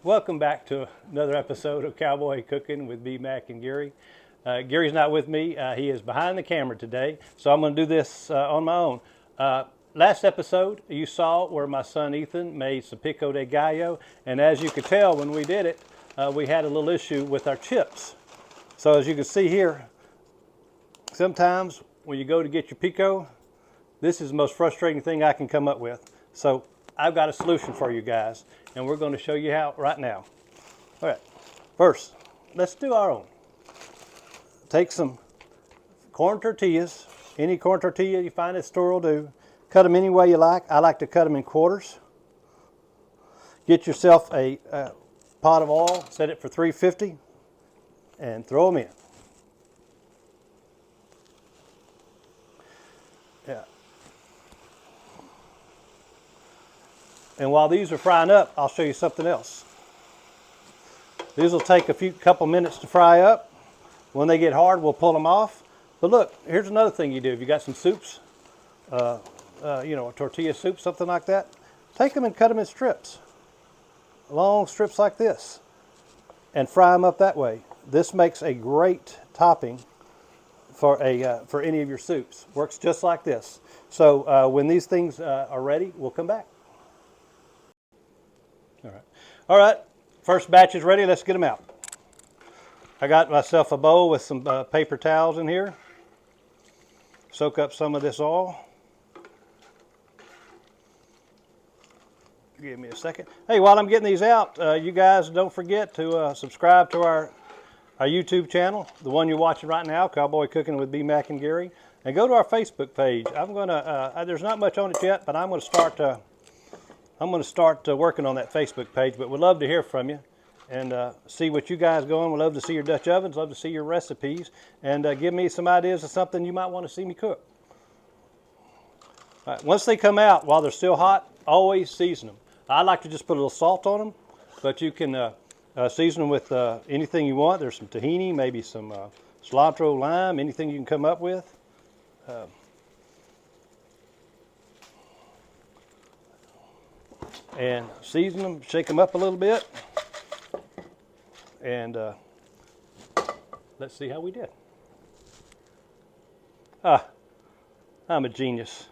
Welcome back to another episode of Cowboy Cooking with B. Mac and Gary. Gary's not with me. He is behind the camera today, so I'm going to do this on my own. Last episode, you saw where my son Ethan made some pico de gallo, and as you could tell when we did it, we had a little issue with our chips. So as you can see here, sometimes when you go to get your pico, this is the most frustrating thing I can come up with. So I've got a solution for you guys, and we're going to show you how right now. All right, first, let's do our own. Take some corn tortillas, any corn tortilla you find at the store will do. Cut them any way you like. I like to cut them in quarters. Get yourself a pot of oil, set it for 350, and throw them in. Yeah. And while these are frying up, I'll show you something else. These will take a couple minutes to fry up. When they get hard, we'll pull them off. But look, here's another thing you do. If you got some soups, a tortilla soup, something like that, take them and cut them in strips, long strips like this, and fry them up that way. This makes a great topping for any of your soups. Works just like this. So when these things are ready, we'll come back. All right, first batch is ready. Let's get them out. I got myself a bowl with some paper towels in here. Soak up some of this oil. Give me a second. Hey, while I'm getting these out, you guys don't forget to subscribe to our YouTube channel, the one you're watching right now, Cowboy Cooking with B. Mac and Gary, and go to our Facebook page. I'm gonna. There's not much on it yet, but I'm going to start working on that Facebook page, but we'd love to hear from you and see what you guys going. We'd love to see your Dutch ovens, love to see your recipes, and give me some ideas of something you might want to see me cook. All right, once they come out, while they're still hot, always season them. I like to just put a little salt on them, but you can season them with anything you want. There's some tahini, maybe some cilantro, lime, anything you can come up with. And season them, shake them up a little bit, and let's see how we did. I'm a genius.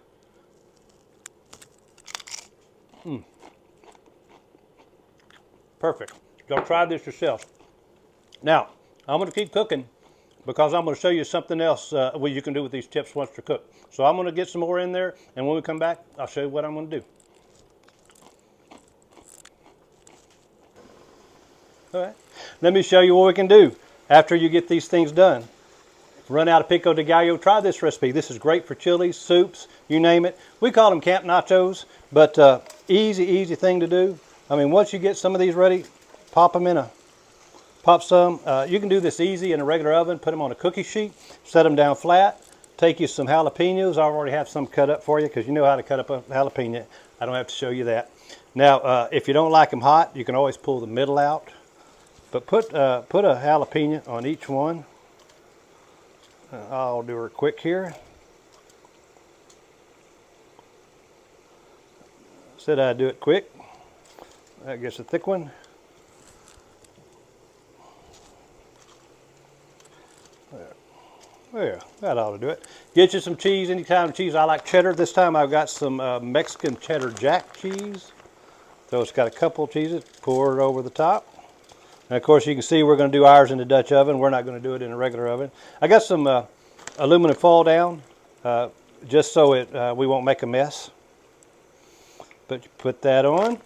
Perfect. Don't try this yourself. Now, I'm going to keep cooking because I'm going to show you something else what you can do with these chips once they're cooked. So I'm going to get some more in there, and when we come back, I'll show you what I'm going to do. All right. Let me show you what we can do after you get these things done. Run out of pico de gallo, try this recipe. This is great for chilies, soups, you name it. We call them camp nachos, but easy thing to do. I mean, once you get some of these ready, pop some. You can do this easy in a regular oven. Put them on a cookie sheet, set them down flat. Take you some jalapenos. I already have some cut up for you because you know how to cut up a jalapeno. I don't have to show you that. Now, if you don't like them hot, you can always pull the middle out. But put a jalapeno on each one. I'll do her quick here. Said I'd do it quick. That gets a thick one. There, that ought to do it. Get you some cheese, any kind of cheese. I like cheddar. This time I've got some Mexican cheddar jack cheese. So it's got a couple of cheeses. Pour it over the top. And of course you can see we're going to do ours in the Dutch oven. We're not going to do it in a regular oven. I got some aluminum foil down just so we won't make a mess. But you put that on.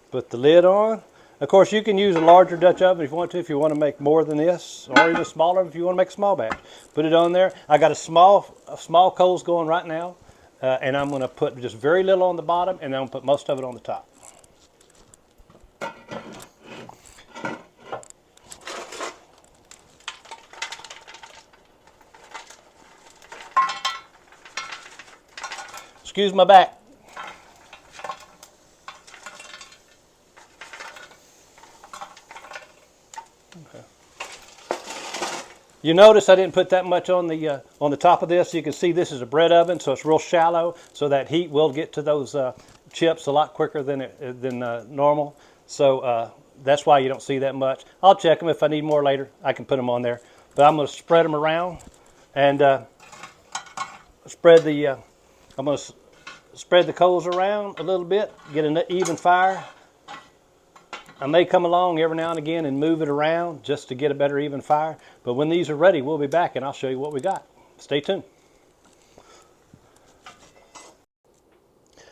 Put the lid on. Of course you can use a larger Dutch oven if you want to, if you want to make more than this, or even smaller if you want to make a small batch. Put it on there. I got a small coals going right now, and I'm going to put just very little on the bottom, and then I'm going to put most of it on the top. Excuse my back. Okay. You notice I didn't put that much on the top of this. You can see this is a bread oven, so it's real shallow, so that heat will get to those chips a lot quicker than normal. So that's why you don't see that much. I'll check them. If I need more later, I can put them on there. But I'm going to spread them around and spread the. I'm going to spread the coals around a little bit, get an even fire. I may come along every now and again and move it around just to get a better even fire. But when these are ready, we'll be back and I'll show you what we got. Stay tuned.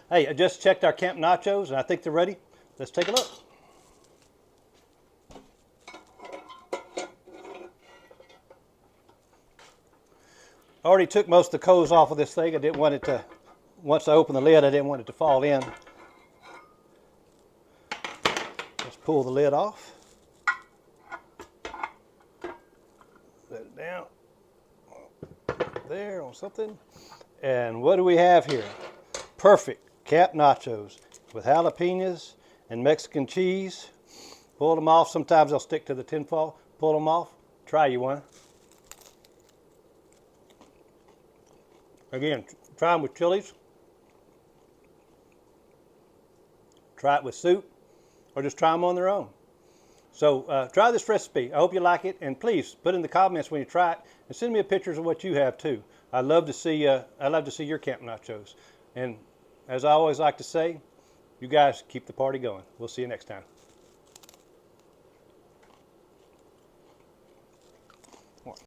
Hey, I just checked our camp nachos and I think they're ready. Let's take a look. I already took most of the coals off of this thing. I didn't want it to, once I opened the lid, I didn't want it to fall in. Let's pull the lid off. Let it down. There on something. And what do we have here? Perfect camp nachos with jalapenos and Mexican cheese. Pull them off. Sometimes they'll stick to the tinfoil. Pull them off. Try you one. Again, try them with chilies. Try it with soup, or just try them on their own. So try this recipe. I hope you like it, and please put in the comments when you try it, and send me a pictures of what you have too. I'd love to see your camp nachos. And as I always like to say, you guys keep the party going. We'll see you next time.